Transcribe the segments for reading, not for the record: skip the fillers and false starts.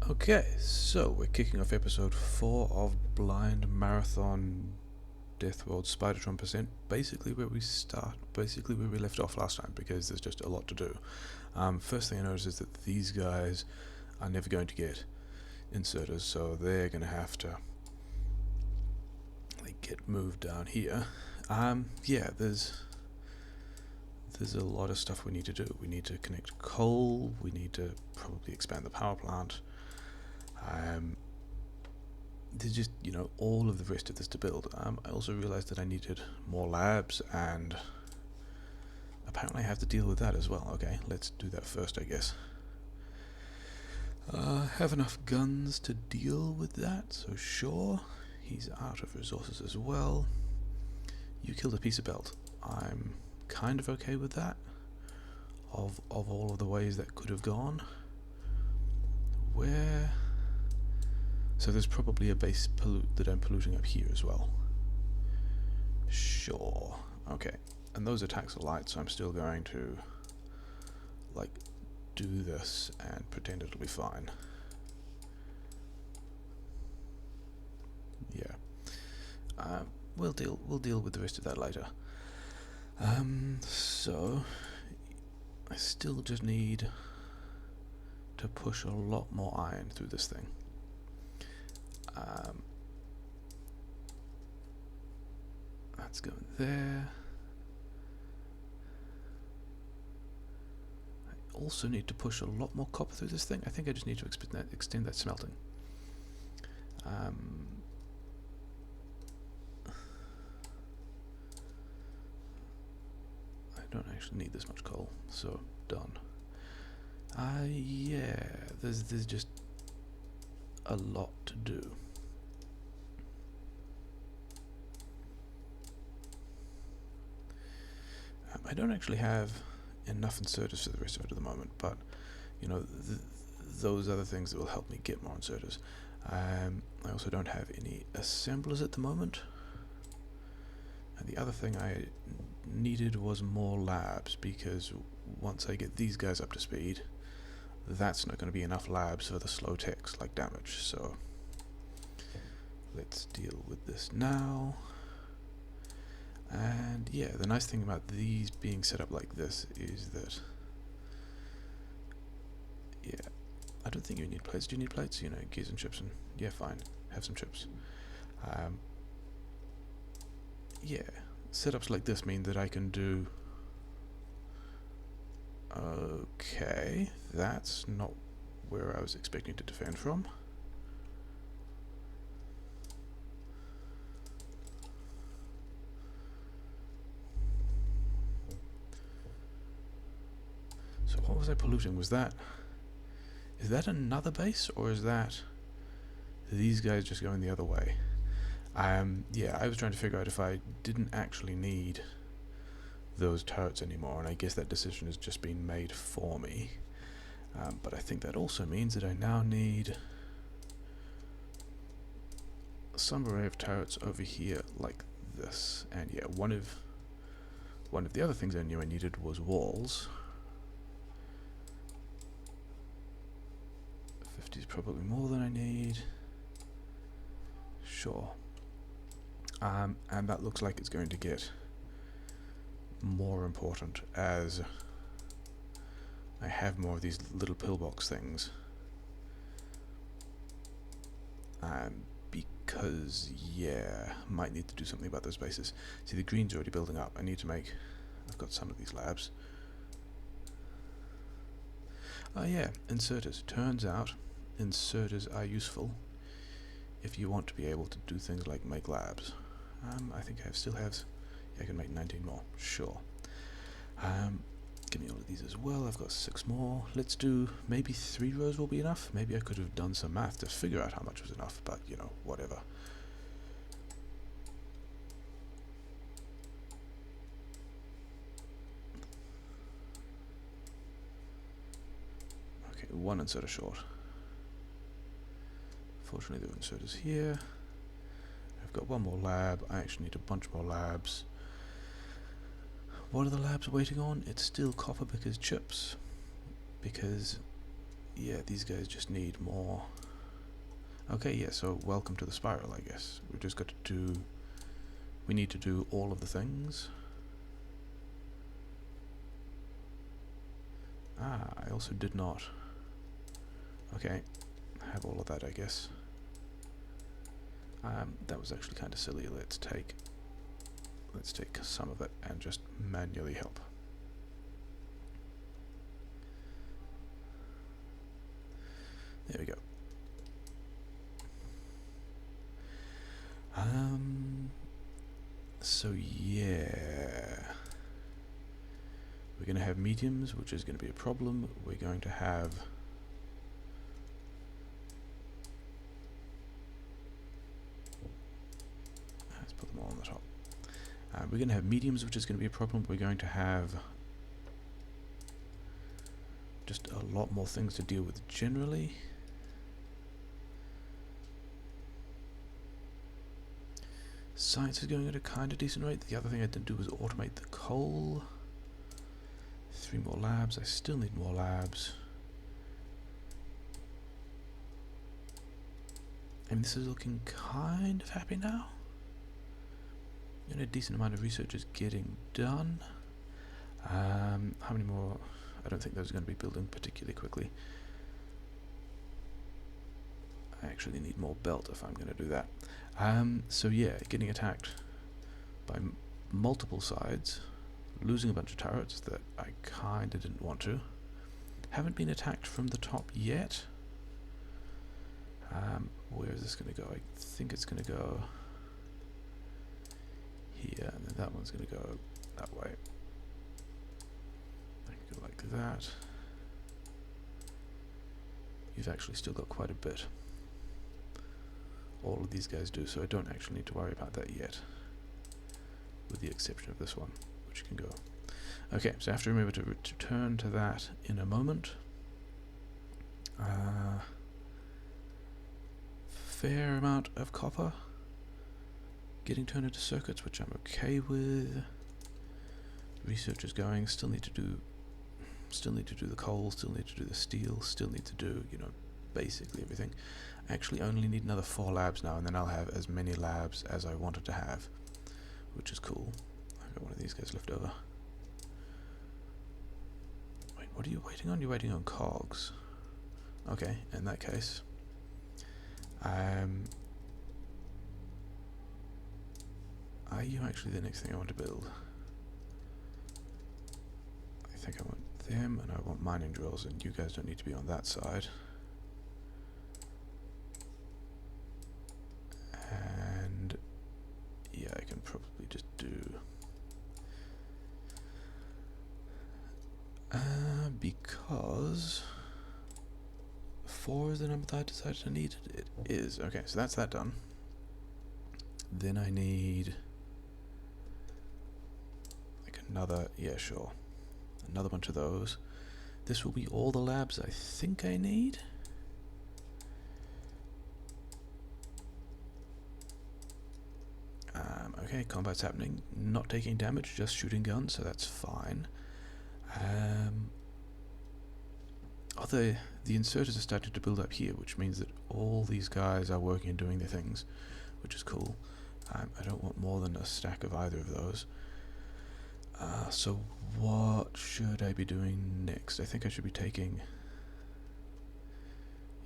Okay, so we're kicking off episode 4 of Blind Marathon Deathworld Spidertron Percent, basically where we left off last time, because there's just a lot to do. First thing I noticed is that these guys are never going to get inserters, so they're going to have to get moved down here. Yeah, there's a lot of stuff we need to do. We need to connect coal, we need to probably expand the power plant. There's just, all of the rest of this to build. I also realized that I needed more labs, and apparently I have to deal with that as well. Okay, let's do that first, I guess. Have enough guns to deal with that, so sure. He's out of resources as well. You killed a piece of belt. I'm kind of okay with that. Of all of the ways that could have gone. Where... So there's probably a base that I'm polluting up here as well. Sure. Okay. And those attacks are light, so I'm still going to do this and pretend it'll be fine. Yeah. We'll deal with the rest of that later. So I still just need to push a lot more iron through this thing. That's going there. I also need to push a lot more copper through this thing. I think I just need to extend that smelting. I don't actually need this much coal, so done. Yeah, there's just a lot to do. I don't actually have enough inserters for the rest of it at the moment, but those other things that will help me get more inserters. I also don't have any assemblers at the moment, and the other thing I needed was more labs, because once I get these guys up to speed, that's not going to be enough labs for the slow techs like damage. So let's deal with this now. And yeah, the nice thing about these being set up like this is that, yeah, I don't think you need plates. Do you need plates? Gears and chips, and yeah, fine, have some chips. Yeah, setups like this mean that I can do... Okay, that's not where I was expecting to defend from. So what was I polluting? Is that another base, or is that these guys just going the other way? Yeah, I was trying to figure out if I didn't actually need those turrets anymore, and I guess that decision has just been made for me. But I think that also means that I now need some array of turrets over here like this. And yeah, one of the other things I knew I needed was walls. 50 is probably more than I need. Sure. And that looks like it's going to get more important as I have more of these little pillbox things. Because, yeah, might need to do something about those bases. See, the green's already building up. I've got some of these labs. Oh yeah, inserters. Turns out inserters are useful if you want to be able to do things like make labs. I think I still have... Yeah, I can make 19 more. Sure. Give me all of these as well. I've got 6 more. Let's do... Maybe 3 rows will be enough. Maybe I could have done some math to figure out how much was enough, but, whatever. Okay, 1 inserter short. Fortunately, the inserters here. I've got 1 more lab. I actually need a bunch more labs. What are the labs waiting on? It's still copper because chips. Because yeah, these guys just need more. Okay, yeah, so welcome to the spiral, I guess. We've just got to do... We need to do all of the things. Ah, I also did not... Okay, have all of that, I guess. That was actually kind of silly. Let's take some of it and just manually help. There we go. So yeah, we're going to have mediums, which is going to be a problem. We're going to have let's put them all on the top. We're going to have mediums, which is going to be a problem. We're going to have just a lot more things to deal with generally. Science is going at a kind of decent rate. The other thing I did do was automate the coal. 3 more labs. I still need more labs. And this is looking kind of happy now. And a decent amount of research is getting done. How many more? I don't think those are going to be building particularly quickly. I actually need more belt if I'm going to do that. So yeah, getting attacked by multiple sides, losing a bunch of turrets that I kind of didn't want to. Haven't been attacked from the top yet. Where is this going to go? I think it's going to go here, and then that one's going to go that way. I can go like that. You've actually still got quite a bit. All of these guys do, so I don't actually need to worry about that yet, with the exception of this one, which can go. Okay, so I have to remember to return to that in a moment. Fair amount of copper getting turned into circuits, which I'm okay with. Research is going. Still need to do the coal. Still need to do the steel. Still need to do, you know, basically everything. I actually only need another 4 labs now, and then I'll have as many labs as I wanted to have, which is cool. I've got one of these guys left over. Wait, what are you waiting on? You're waiting on cogs. Okay, in that case. Are you actually the next thing I want to build? I think I want them, and I want mining drills, and you guys don't need to be on that side. And yeah, I can probably just do because 4 is the number that I decided I needed. It is. Okay, so that's that done. Then I need like another, yeah, sure, another bunch of those. This will be all the labs I think I need. Okay, combat's happening. Not taking damage, just shooting guns, so that's fine. The inserters are starting to build up here, which means that all these guys are working and doing their things, which is cool. I don't want more than a stack of either of those. So what should I be doing next? I think I should be taking...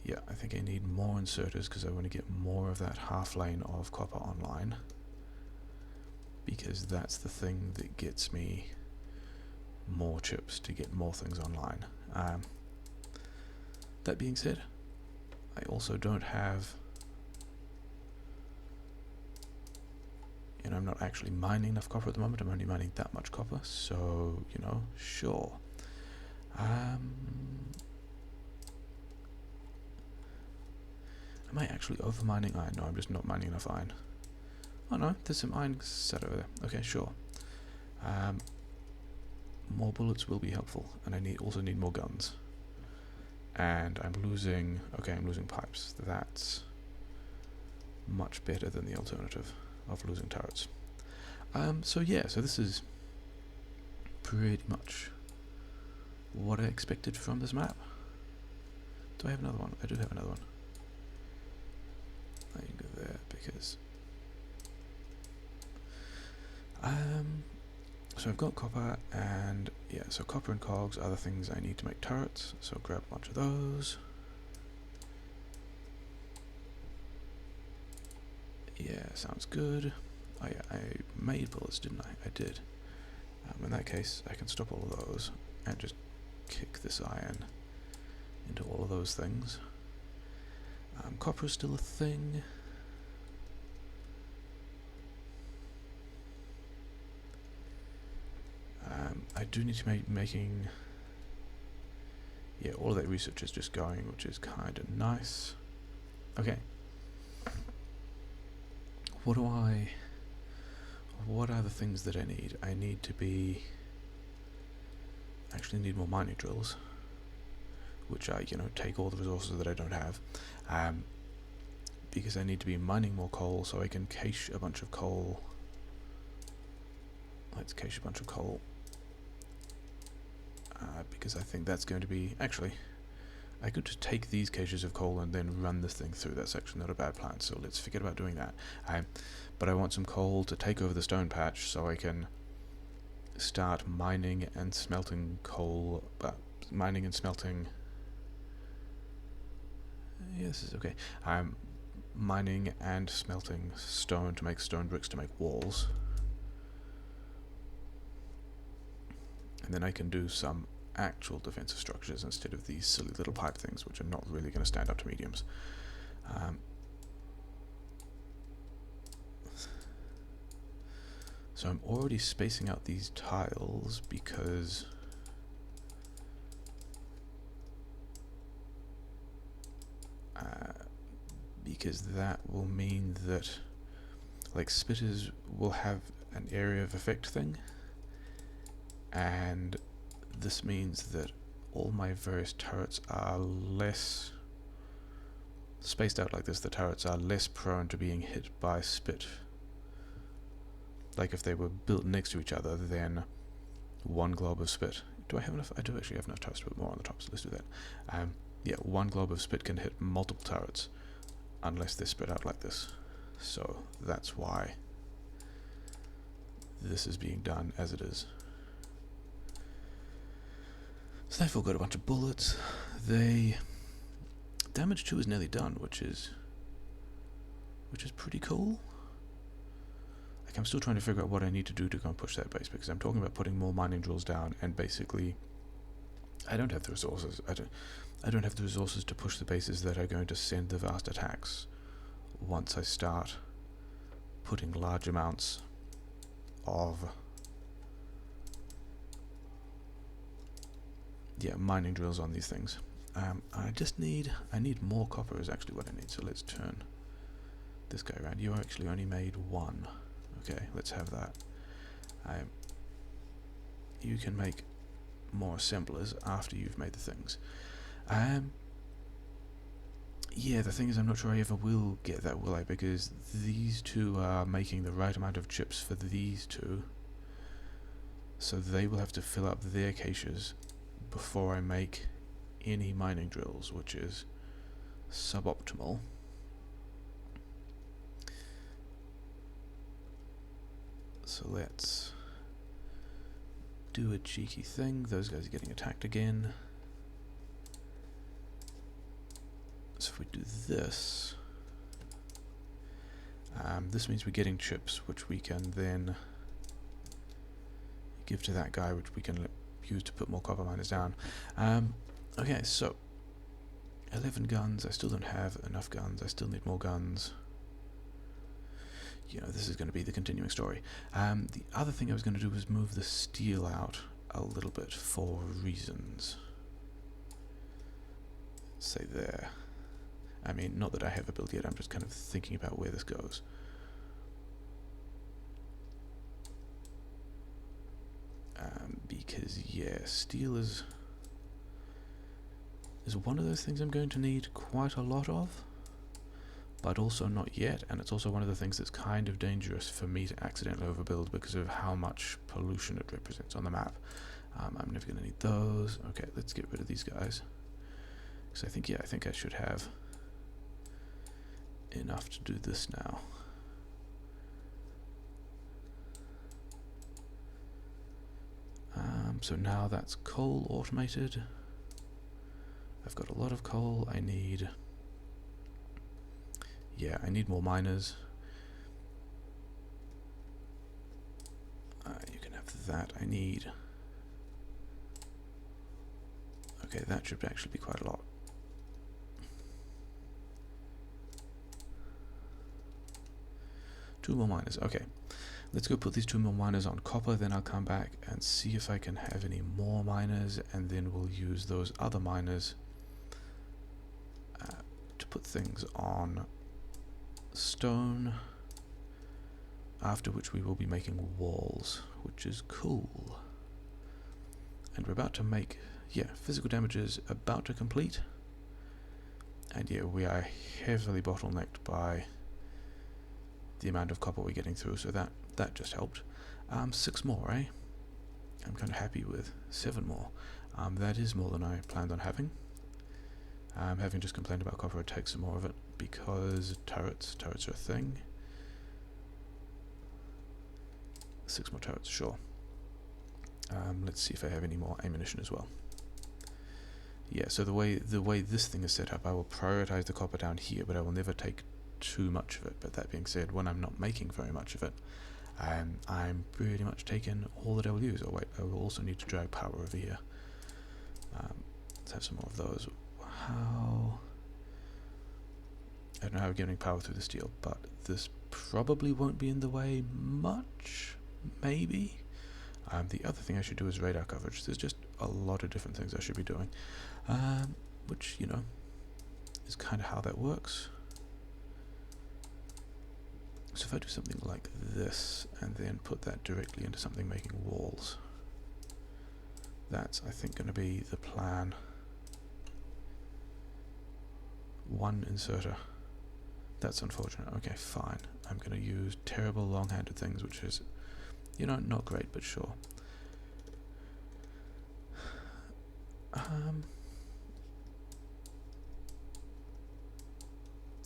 Yeah, I think I need more inserters because I want to get more of that half lane of copper online. Because that's the thing that gets me more chips to get more things online. That being said, I also don't have... You know, I'm not actually mining enough copper at the moment. I'm only mining that much copper, so, you know, sure. Am I actually over mining iron? No, I'm just not mining enough iron. Oh no, there's some iron set over there. Okay, sure. More bullets will be helpful, and I also need more guns. And I'm losing... Okay, I'm losing pipes. That's much better than the alternative of losing turrets. So yeah, so this is pretty much what I expected from this map. Do I have another one? I do have another one. I can go there because so I've got copper, and yeah, so copper and cogs are the things I need to make turrets, so grab a bunch of those. Yeah, sounds good. Oh yeah, I made bullets, didn't I? I did. In that case, I can stop all of those and just kick this iron into all of those things. Copper is still a thing. I do need to making... Yeah, all of that research is just going, which is kind of nice. Okay. What are the things that I need? I need to be... Actually need more mining drills, which I, take all the resources that I don't have. Because I need to be mining more coal so I can cache a bunch of coal. Let's cache a bunch of coal. Because I think that's going to be... Actually, I could just take these caches of coal and then run this thing through. That's actually not a bad plan, so let's forget about doing that. But I want some coal to take over the stone patch so I can start mining and smelting coal. Mining and smelting... Yeah, this is okay. Mining and smelting stone to make stone bricks to make walls. And then I can do some actual defensive structures instead of these silly little pipe things, which are not really going to stand up to mediums. So I'm already spacing out these tiles because that will mean that, like, spitters will have an area of effect thing, and this means that all my various turrets are less spaced out like this. The turrets are less prone to being hit by spit. Like if they were built next to each other, then one glob of spit. Do I have enough? I do actually have enough turrets to put more on the top, so let's do that. Yeah, one glob of spit can hit multiple turrets unless they're spread out like this. So that's why this is being done as it is. So they've all got a bunch of bullets. Damage 2 is nearly done, which is pretty cool. Like, I'm still trying to figure out what I need to do to go and push that base, because I'm talking about putting more mining drills down, and basically I don't have the resources. I don't have the resources to push the bases that are going to send the vast attacks once I start putting large amounts of mining drills on these things. I need more copper is actually what I need, so let's turn this guy around. You actually only made one. Okay, let's have that. You can make more assemblers after you've made the things. Yeah, the thing is, I'm not sure I ever will get that, will I? Because these two are making the right amount of chips for these two, so they will have to fill up their caches before I make any mining drills, which is suboptimal. So let's do a cheeky thing. Those guys are getting attacked again. So if we do this, this means we're getting chips, which we can then give to that guy, which we can use to put more copper miners down. Okay, so 11 guns. I still don't have enough guns. I still need more guns. This is going to be the continuing story. The other thing I was going to do was move the steel out a little bit for reasons. Say there. I mean, not that I have a build yet, I'm just kind of thinking about where this goes. Because, yeah, steel is one of those things I'm going to need quite a lot of, but also not yet, and it's also one of the things that's kind of dangerous for me to accidentally overbuild because of how much pollution it represents on the map. I'm never going to need those. Okay, let's get rid of these guys. Because I think I should have enough to do this now. So now that's coal automated. I've got a lot of coal. I need more miners. You can have that. Okay, that should actually be quite a lot. Two more miners. Okay, let's go put these 2 more miners on copper, then I'll come back and see if I can have any more miners, and then we'll use those other miners to put things on stone, after which we will be making walls, which is cool. And we're about to make, physical damage is about to complete, and we are heavily bottlenecked by the amount of copper we're getting through, so that just helped. 6 more, eh? I'm kind of happy with 7 more. That is more than I planned on having. Having just complained about copper, I'd take some more of it, because turrets are a thing. 6 more turrets, sure. Let's see if I have any more ammunition as well. Yeah, so the way this thing is set up, I will prioritize the copper down here, but I will never take too much of it. But that being said, when I'm not making very much of it, I'm pretty much taking all that I will use. Oh wait, I will also need to drag power over here. Let's have some more of those. How? I don't know how we're getting power through the steel, but this probably won't be in the way much, maybe. The other thing I should do is radar coverage. There's just a lot of different things I should be doing, which, is kind of how that works. So if I do something like this, and then put that directly into something making walls, that's, I think, going to be the plan. 1 inserter. That's unfortunate. Okay, fine. I'm going to use terrible long-handed things, which is, not great, but sure.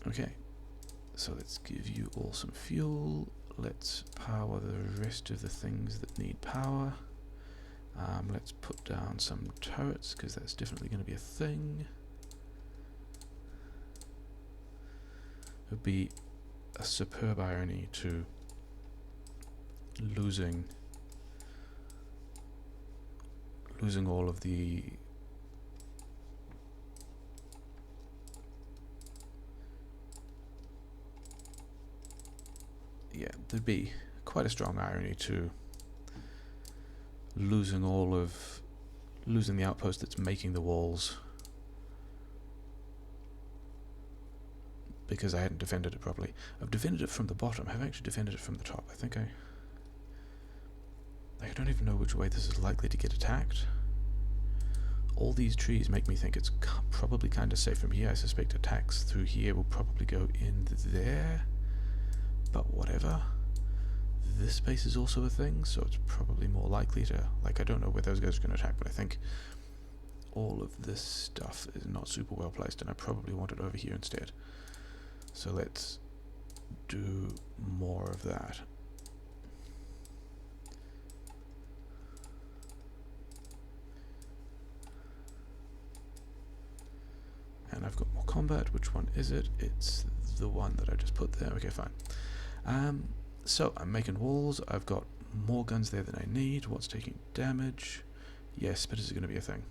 Okay, so let's give you all some fuel. Let's power the rest of the things that need power. Let's put down some turrets, because that's definitely going to be a thing. It would be a superb irony to losing all of the there'd be quite a strong irony to losing the outpost that's making the walls because I hadn't defended it properly. I've defended it from the bottom. I haven't actually defended it from the top. I think I don't even know which way this is likely to get attacked. All these trees make me think it's probably kind of safe from here. I suspect attacks through here will probably go in there, but whatever. This space is also a thing, so it's probably more likely to, I don't know where those guys are going to attack, but I think all of this stuff is not super well placed, and I probably want it over here instead. So let's do more of that. And I've got more combat. Which one is it? It's the one that I just put there. Okay, fine. So I'm making walls. I've got more guns there than I need. What's taking damage? Yes, spitters are going to be a thing.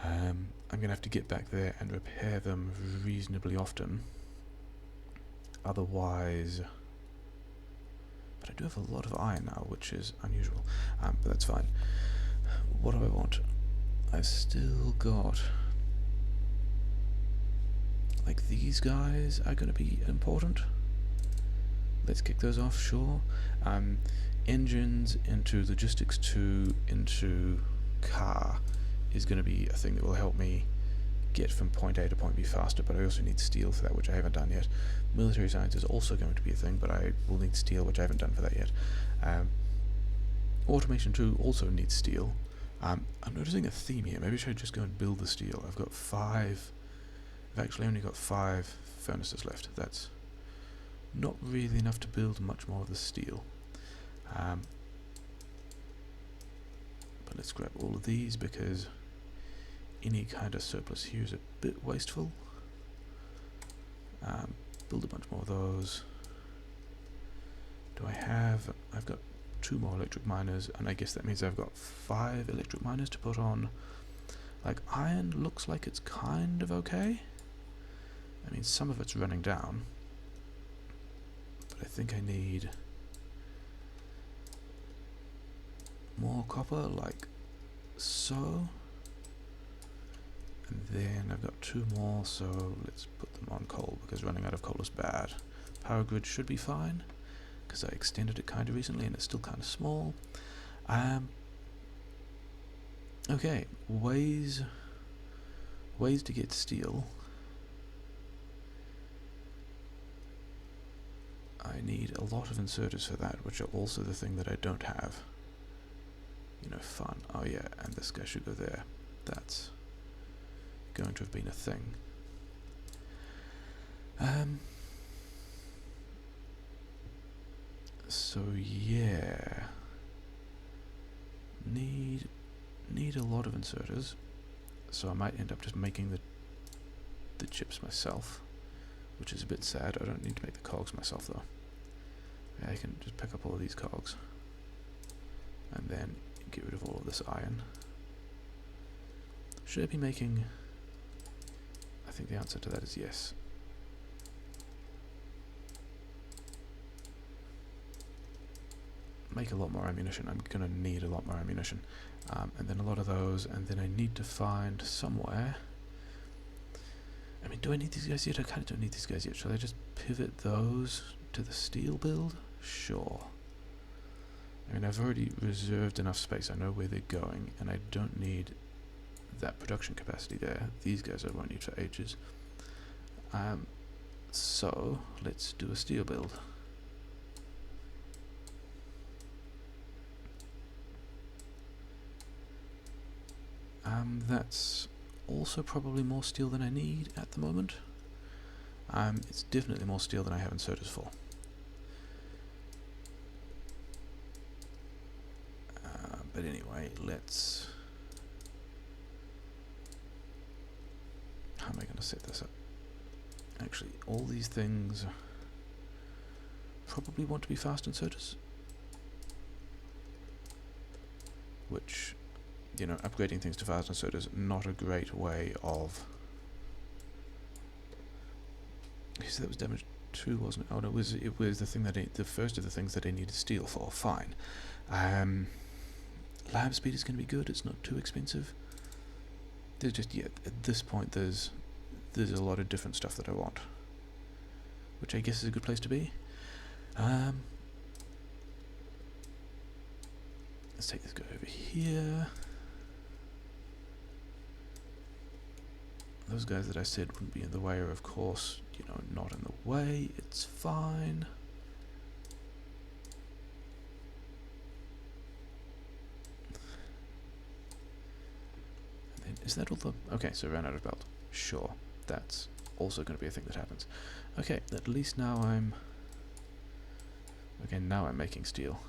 I'm going to have to get back there and repair them reasonably often. Otherwise... But I do have a lot of iron now, which is unusual. But that's fine. What do I want? I've still got... these guys are going to be important. Let's kick those off, sure. Engines into logistics 2 into car is going to be a thing that will help me get from point A to point B faster, but I also need steel for that, which I haven't done yet. Military science is also going to be a thing, but I will need steel, which I haven't done for that yet. Automation 2 also needs steel, I'm noticing a theme here. Maybe I should just go and build the steel. I've actually only got 5 furnaces left. That's not really enough to build much more of the steel. But let's grab all of these because any kind of surplus here is a bit wasteful. Build a bunch more of those. I've got 2 more electric miners, and I guess that means I've got 5 electric miners to put on. Like, iron looks like it's kind of okay. I mean, some of it's running down, but I think I need more copper, like so. And then I've got 2 more, so let's put them on coal, because running out of coal is bad. Power grid should be fine, because I extended it kind of recently and it's still kind of small. Okay, ways to get steel. I need a lot of inserters for that, which are also the thing that I don't have. You know, fun. Oh yeah, and this guy should go there. That's going to have been a thing. So yeah, need a lot of inserters. So I might end up just making the chips myself, which is a bit sad. I don't need to make the cogs myself though. I can just pick up all of these cogs and then get rid of all of this iron. Should I be making... I think the answer to that is yes. Make a lot more ammunition. I'm going to need a lot more ammunition. And then a lot of those, and then I need to find somewhere... I mean, do I need these guys yet? I kind of don't need these guys yet. Shall I just pivot those to the steel build? Sure. I mean, I've already reserved enough space. I know where they're going, and I don't need that production capacity there. These guys I won't need for ages. So, let's do a steel build. That's also probably more steel than I need at the moment. It's definitely more steel than I have inserters for. But anyway, let's... How am I going to set this up? Actually, all these things probably want to be fast inserters. Which, you know, upgrading things to fast inserters, not a great way of... So that was damage 2, wasn't it? Oh no, it was the thing that the first of the things that I needed steel for. Fine. Lab speed is going to be good. It's not too expensive. There's just, yeah, at this point there's a lot of different stuff that I want, which I guess is a good place to be. Let's take this guy over here. Those guys that I said wouldn't be in the way are, of course, you know, not in the way. It's fine. And then, is that all the... Okay, so ran out of belt. Sure, that's also going to be a thing that happens. Okay, at least now I'm... Okay, now I'm making steel.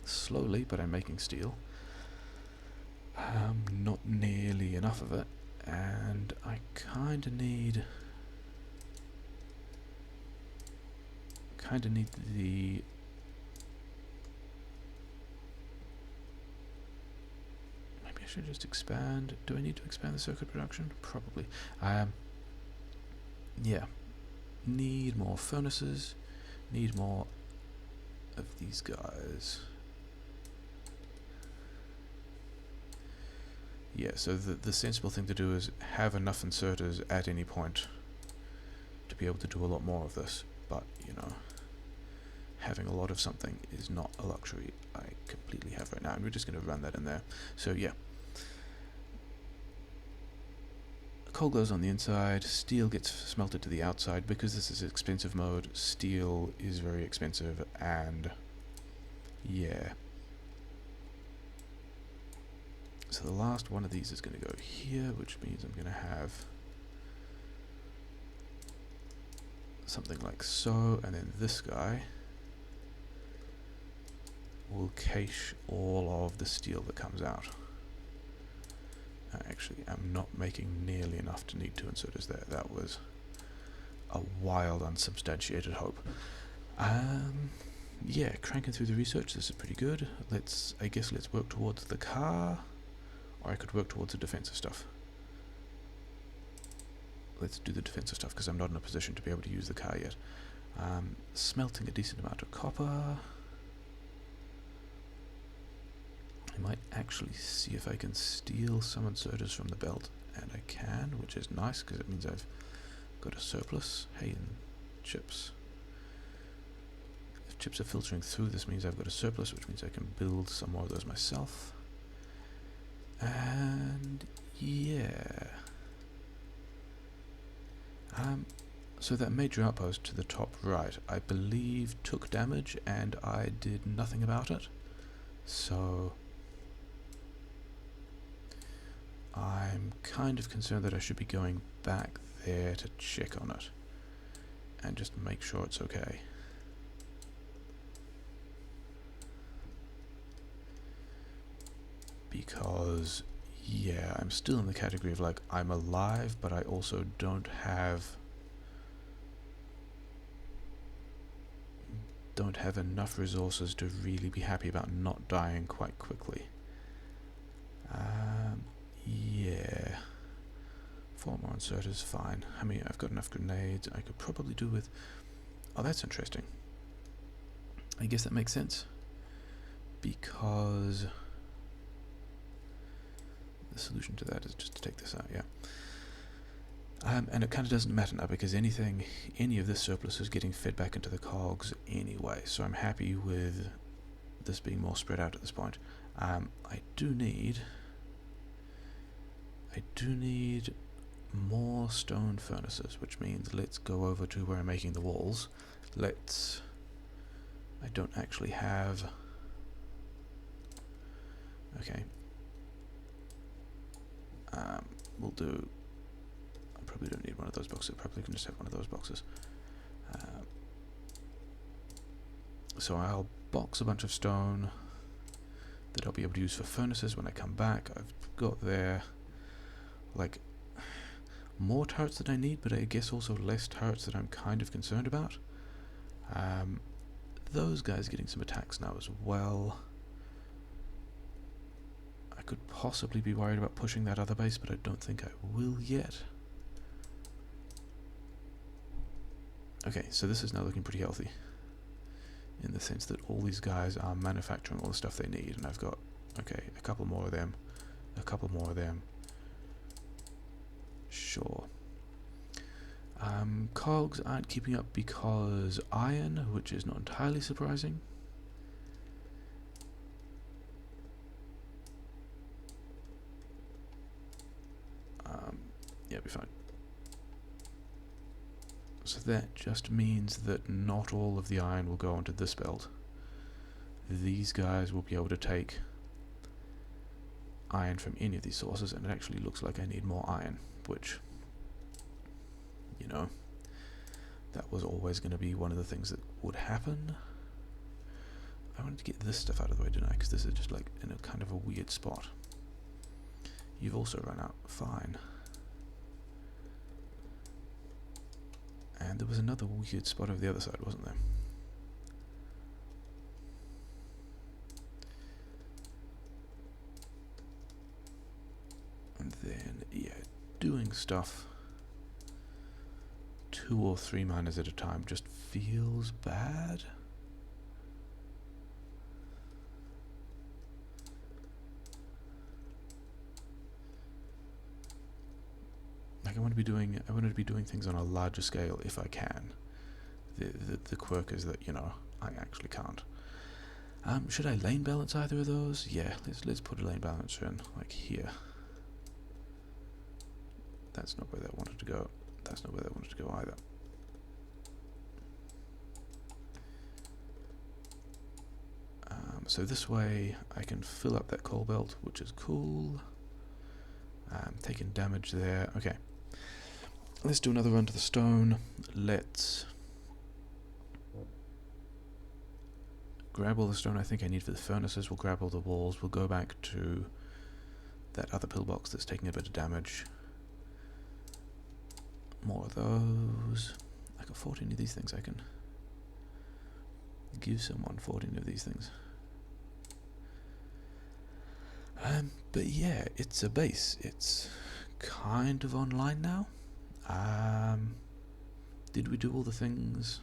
Slowly, but I'm making steel. Not nearly enough of it. And I kind of need the... Maybe I should just expand. Do I need to expand the circuit production? Probably. Yeah. Need more furnaces. Need more of these guys. Yeah, so the sensible thing to do is have enough inserters at any point to be able to do a lot more of this. But, you know, having a lot of something is not a luxury I completely have right now, and we're just going to run that in there. So yeah, coal goes on the inside, steel gets smelted to the outside. Because this is expensive mode, steel is very expensive, and yeah, So the last one of these is going to go here, which means I'm going to have something like so, and then this guy will cache all of the steel that comes out. Actually, I'm not making nearly enough to need 2 inserters there. That was a wild, unsubstantiated hope. Yeah, cranking through the research. This is pretty good. I guess let's work towards the car, or I could work towards the defensive stuff. Let's do the defensive stuff because I'm not in a position to be able to use the car yet. Smelting a decent amount of copper. I might actually see if I can steal some inserters from the belt, and I can, which is nice because it means I've got a surplus. Hey, and chips. If chips are filtering through, this means I've got a surplus, which means I can build some more of those myself. And yeah. So that major outpost to the top right, I believe took damage and I did nothing about it. So I'm kind of concerned that I should be going back there to check on it and just make sure it's okay. Because, yeah, I'm still in the category of like, I'm alive, but I also don't have enough resources to really be happy about not dying quite quickly. Yeah. 4 more inserters, fine. I mean, I've got enough grenades. I could probably do with... Oh, that's interesting. I guess that makes sense. Because... the solution to that is just to take this out, yeah. And it kind of doesn't matter now because any of this surplus is getting fed back into the cogs anyway, so I'm happy with this being more spread out at this point. I do need more stone furnaces, which means let's go over to where I'm making the walls. I don't actually have... Okay. We'll do... I probably don't need one of those boxes. I probably can just have one of those boxes. So I'll box a bunch of stone that I'll be able to use for furnaces when I come back. I've got there like more turrets than I need, but I guess also less turrets that I'm kind of concerned about. Those guys getting some attacks now as well. I could possibly be worried about pushing that other base, but I don't think I will yet. Okay, so this is now looking pretty healthy, in the sense that all these guys are manufacturing all the stuff they need, and I've got, okay, a couple more of them, a couple more of them. Sure. Cogs aren't keeping up because iron, which is not entirely surprising. Yeah, be fine. So that just means that not all of the iron will go onto this belt. These guys will be able to take iron from any of these sources, and it actually looks like I need more iron, which, you know, that was always going to be one of the things that would happen. I wanted to get this stuff out of the way, didn't I? Because this is just like in a kind of a weird spot. You've also run out. Fine. And there was another weird spot over the other side, wasn't there? And then, yeah, doing stuff 2 or 3 miners at a time just feels bad. Like I want to be doing things on a larger scale if I can. The quirk is that, you know, I actually can't. Should I lane balance either of those? Yeah, let's put a lane balancer in, like here. That's not where that wanted to go. That's not where that wanted to go either. So this way I can fill up that coal belt, which is cool. Taking damage there. Okay. Let's do another run to the stone. Let's grab all the stone I think I need for the furnaces. We'll grab all the walls. We'll go back to that other pillbox that's taking a bit of damage. More of those. I got 14 of these things. I can give someone 14 of these things. But yeah, it's a base. It's kind of online now. Did we do all the things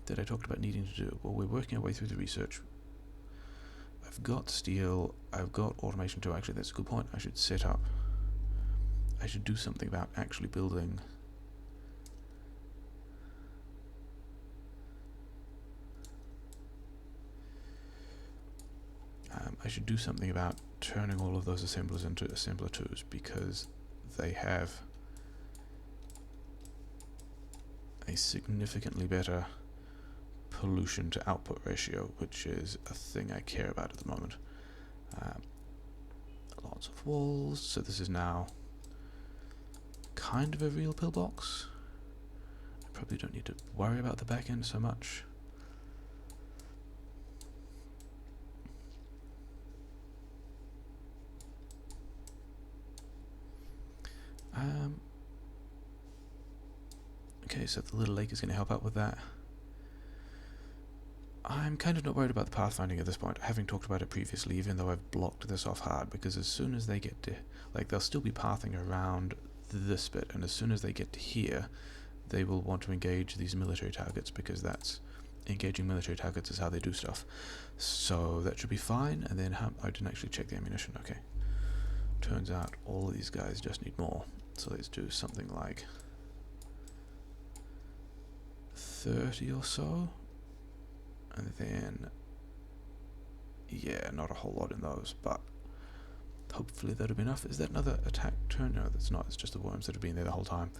that I talked about needing to do? Well, we're working our way through the research. I've got steel. I've got automation too. Actually, that's a good point. I should set up. I should do something about actually building. I should do something about turning all of those assemblers into assembler 2s, because they have a significantly better pollution to output ratio, which is a thing I care about at the moment. Lots of walls, so this is now kind of a real pillbox. I probably don't need to worry about the back end so much. Okay, so the little lake is going to help out with that. I'm kind of not worried about the pathfinding at this point, having talked about it previously, even though I've blocked this off hard, because as soon as they get to, like, they'll still be pathing around this bit, and as soon as they get to here, they will want to engage these military targets, because that's, engaging military targets is how they do stuff. So that should be fine, and then, I didn't actually check the ammunition, okay. Turns out all of these guys just need more, so let's do something like 30 or so. And then, yeah, not a whole lot in those, but hopefully that'll be enough. Is that another attack turn? No, that's not. It's just the worms that have been there the whole time.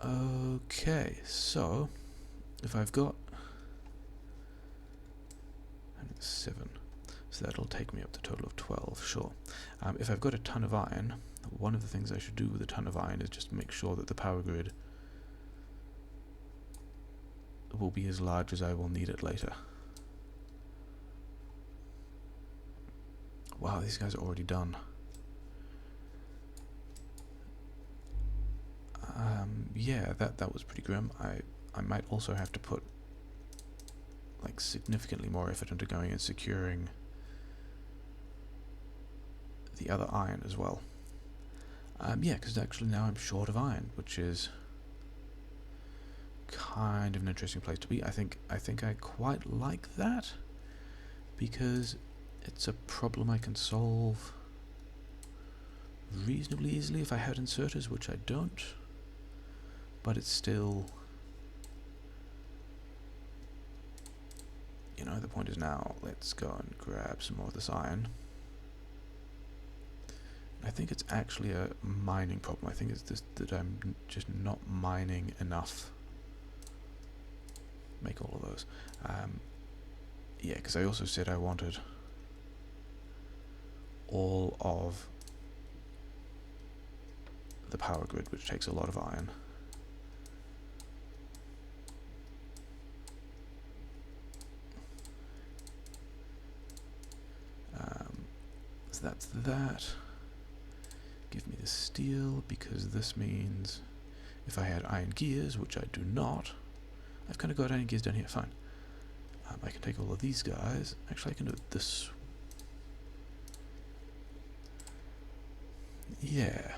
Okay, so if I've got 7, so that'll take me up to a total of 12, sure. If I've got a ton of iron, one of the things I should do with a ton of iron is just make sure that the power grid will be as large as I will need it later. Wow, these guys are already done. Yeah, that was pretty grim. I might also have to put like significantly more effort into going and securing the other iron as well. Yeah, because actually now I'm short of iron, which is kind of an interesting place to be. I think I quite like that, because it's a problem I can solve reasonably easily if I had inserters, which I don't, but it's still, you know, the point is now let's go and grab some more of this iron. I think it's actually a mining problem. I think it's this, that I'm just not mining enough. Make all of those. Yeah, because I also said I wanted all of the power grid, which takes a lot of iron. So that's that. Give me the steel, because this means if I had iron gears, which I do not, I've kind of got iron gears down here, fine. I can take all of these guys. Actually, I can do it this. Yeah.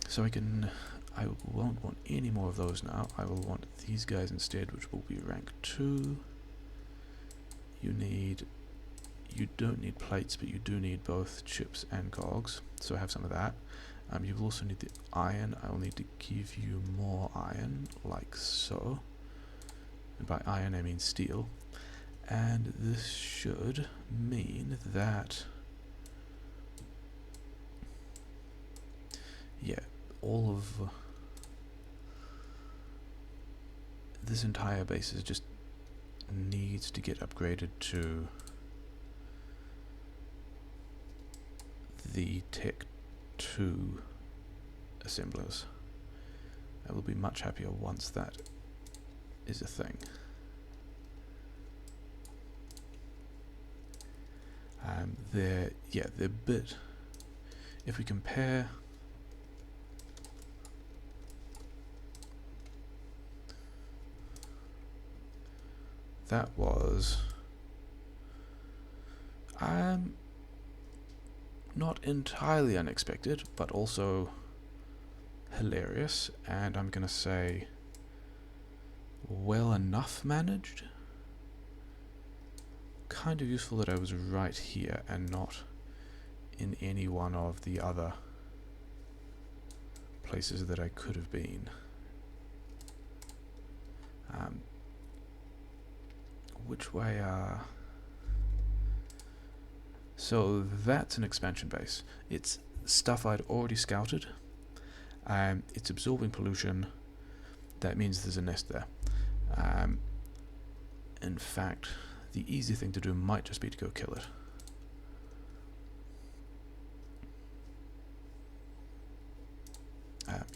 So I won't want any more of those now. I will want these guys instead, which will be rank 2. You don't need plates, but you do need both chips and cogs, so have some of that. You will also need the iron. I will need to give you more iron, like so. And by iron I mean steel. And this should mean that, yeah, all of this entire base is just needs to get upgraded to the Tech 2 assemblers. I will be much happier once that is a thing. They're a bit, if we compare that was not entirely unexpected, but also hilarious, and I'm gonna say well enough managed. Kind of useful that I was right here and not in any one of the other places that I could have been. Which way so that's an expansion base. It's stuff I'd already scouted. It's absorbing pollution. That means there's a nest there. In fact, the easy thing to do might just be to go kill it.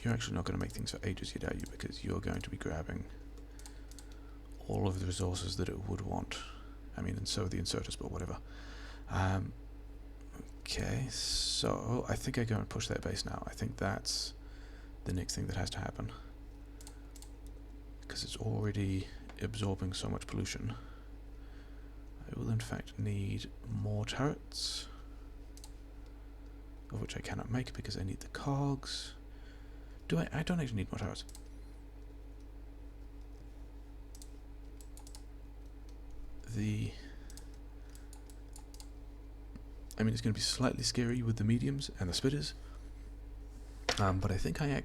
You're actually not going to make things for ages yet, are you? Because you're going to be grabbing all of the resources that it would want. I mean, and so the inserters, but whatever. Okay, so I think I go and push that base now. I think that's the next thing that has to happen. Because it's already absorbing so much pollution. I will in fact need more turrets, of which I cannot make because I need the cogs. I don't actually need more turrets. I mean, it's going to be slightly scary with the mediums and the spitters, but I think I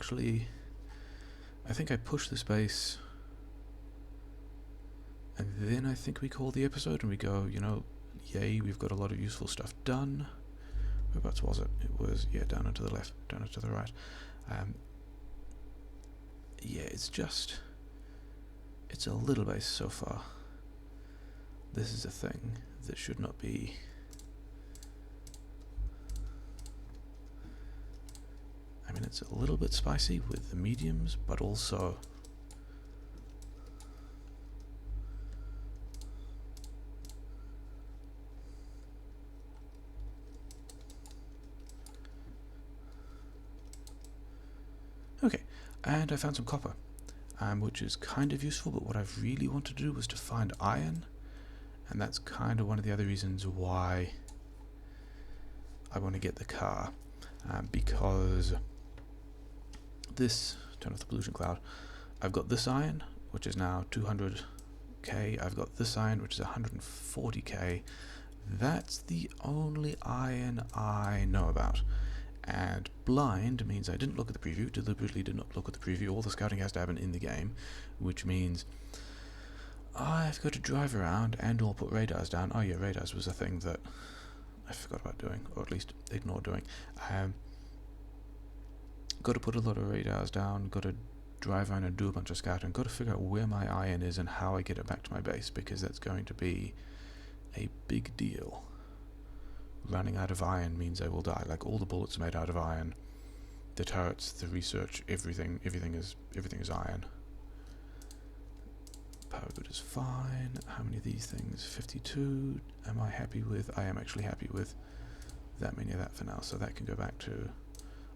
push this base, and then I think we call the episode and we go, you know, yay, we've got a lot of useful stuff done. Whereabouts was it? It was, yeah, down and to the left, down and to the right. Yeah, it's a little base so far. This is a thing that should not be. I mean, it's a little bit spicy with the mediums, but also okay, and I found some copper, which is kind of useful, but what I really wanted to do was to find iron, and that's kind of one of the other reasons why I want to get the car, because this, turn off the pollution cloud, I've got this iron, which is now 200k, I've got this iron, which is 140k, that's the only iron I know about. And blind means I didn't look at the preview, deliberately did not look at the preview. All the scouting has to happen in the game, which means I've got to drive around and or put radars down. Oh yeah, radars was a thing that I forgot about doing, or at least ignored doing. Got to put a lot of radars down, got to drive around and do a bunch of scouting, got to figure out where my iron is and how I get it back to my base, because that's going to be a big deal. Running out of iron means I will die. Like, all the bullets are made out of iron, the turrets, the research, everything is iron. Power grid is fine. How many of these things? 52. Am I happy with? I am actually happy with that many of that for now. So that can go back to.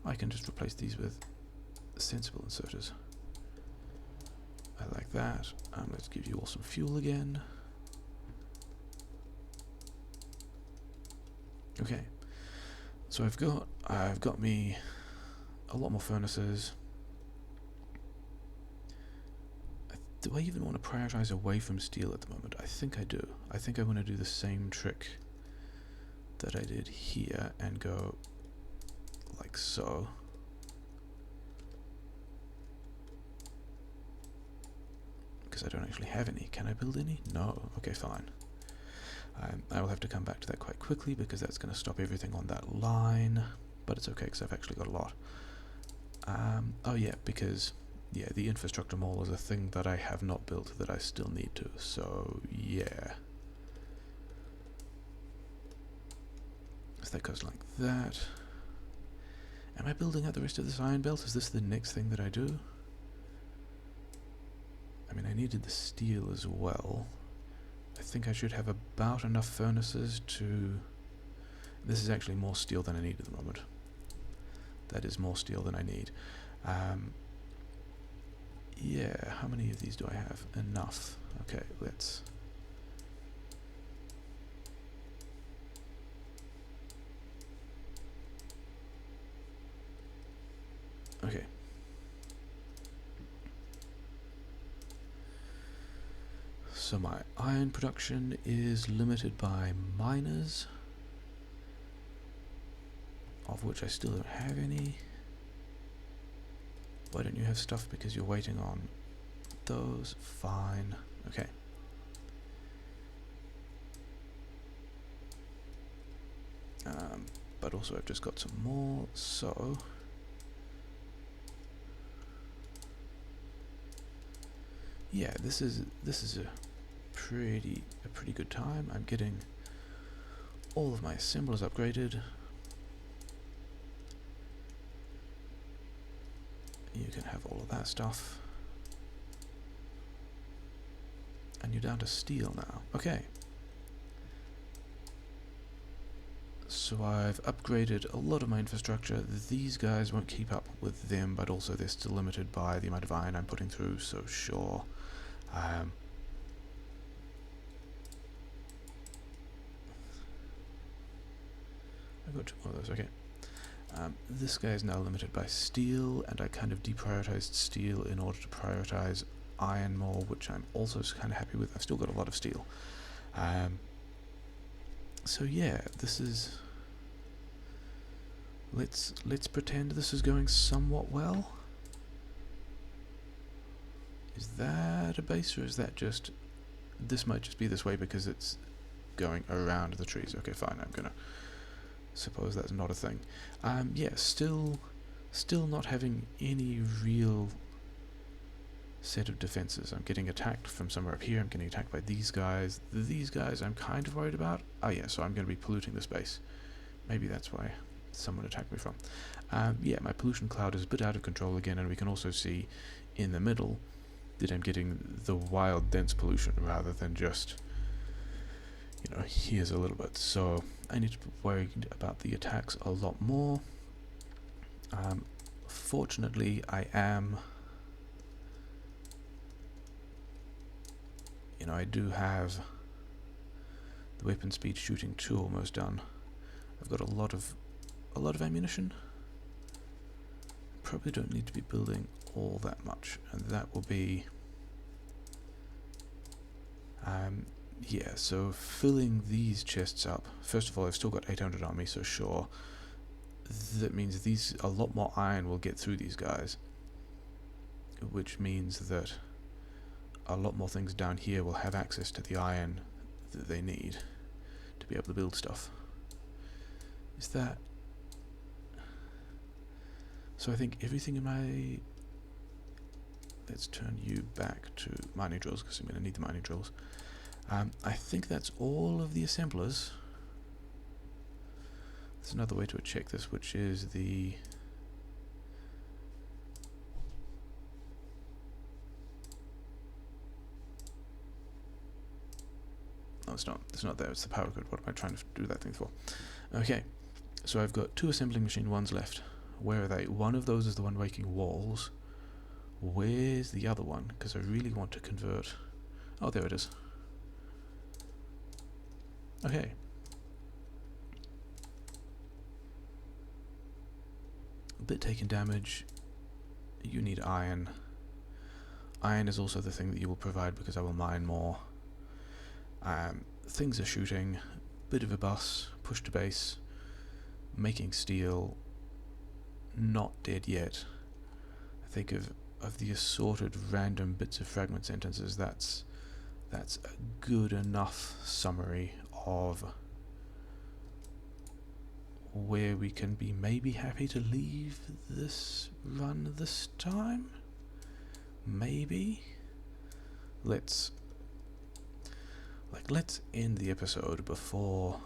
I can just replace these with sensible inserters. I like that. Let's give you all some fuel again. Okay, so I've got me a lot more furnaces. Do I even want to prioritize away from steel at the moment? I think I do. I think I want to do the same trick that I did here and go like so. Because I don't actually have any. Can I build any? No. Okay, fine. I will have to come back to that quite quickly because that's going to stop everything on that line, but it's okay because I've actually got a lot. Oh yeah, because yeah, the infrastructure mall is a thing that I have not built that I still need to, so yeah. So that goes like that. Am I building out the rest of this iron belt? Is this the next thing that I do? I mean, I needed the steel as well. I think I should have about enough furnaces to... This is actually more steel than I need at the moment. That is more steel than I need. Yeah, how many of these do I have? Enough. Okay, let's... Okay. So my iron production is limited by miners, of which I still don't have any. Why don't you have stuff? Because you're waiting on those. Fine. Okay. But also I've just got some more, so... Yeah, this is a pretty good time. I'm getting all of my assemblers upgraded. You can have all of that stuff. And you're down to steel now. Okay. So I've upgraded a lot of my infrastructure. These guys won't keep up with them, but also they're still limited by the amount of iron I'm putting through, so sure. I've got two more of those, okay. This guy is now limited by steel, and I kind of deprioritized steel in order to prioritize iron more, which I'm also kind of happy with. I've still got a lot of steel. So yeah, this is... Let's pretend this is going somewhat well. Is that a base, or is that just... This might just be this way because it's going around the trees. Okay, fine, I'm gonna suppose that's not a thing. Yeah, still not having any real set of defenses. I'm getting attacked from somewhere up here. I'm getting attacked by these guys. These guys I'm kind of worried about. Oh yeah, so I'm going to be polluting the space. Maybe that's why someone attacked me from. Yeah, my pollution cloud is a bit out of control again, and we can also see in the middle that I'm getting the wild dense pollution rather than just, you know, here's a little bit. So I need to be worried about the attacks a lot more. Fortunately, I am... You know, I do have the weapon speed shooting 2 almost done. I've got a lot of ammunition. Probably don't need to be building all that much, and that will be yeah, so filling these chests up. First of all, I've still got 800 on me, so sure. That means a lot more iron will get through these guys, which means that a lot more things down here will have access to the iron that they need to be able to build stuff. Is that... So I think everything in my... Let's turn you back to mining drills, because I'm going to need the mining drills. I think that's all of the assemblers. There's another way to check this, which is the... No, it's not. It's not there. It's the power grid. What am I trying to do that thing for? Okay, so I've got 2 assembling machine 1s left. Where are they? One of those is the one making walls. Where's the other one? Because I really want to convert... Oh, there it is. Okay. A bit taking damage. You need iron. Iron is also the thing that you will provide because I will mine more. Things are shooting. Bit of a bus. Push to base. Making steel. Not dead yet. I think of the assorted random bits of fragment sentences, that's a good enough summary of where we can be maybe happy to leave this run this time. maybe let's end the episode before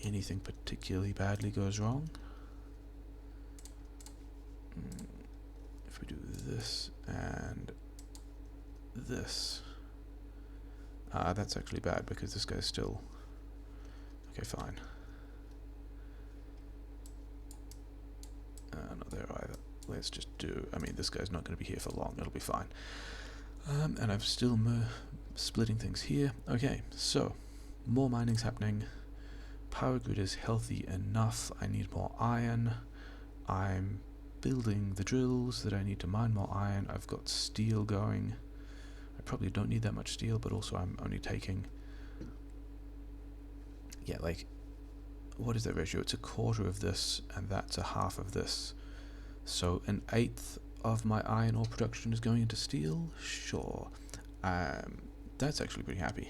anything particularly badly goes wrong. If we do this and this, that's actually bad because this guy's still okay. Fine. Not there either. Let's just do. I mean, this guy's not going to be here for long. It'll be fine. And I'm still splitting things here. Okay, so more mining's happening. Power grid is healthy enough. I need more iron. I'm building the drills that I need to mine more iron. I've got steel going. I probably don't need that much steel, but also I'm only taking, yeah, like, what is that ratio? It's a quarter of this, and that's a half of this. So an eighth of my iron ore production is going into steel? Sure. That's actually pretty happy.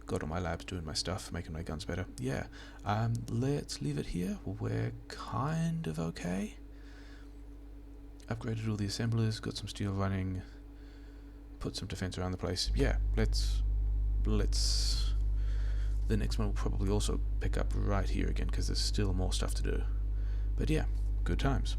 Got all my labs doing my stuff, making my guns better. Yeah. Let's leave it here. We're kind of okay. Upgraded all the assemblers, got some steel running, put some defense around the place. Yeah, let's the next one will probably also pick up right here again because there's still more stuff to do. But yeah, good times.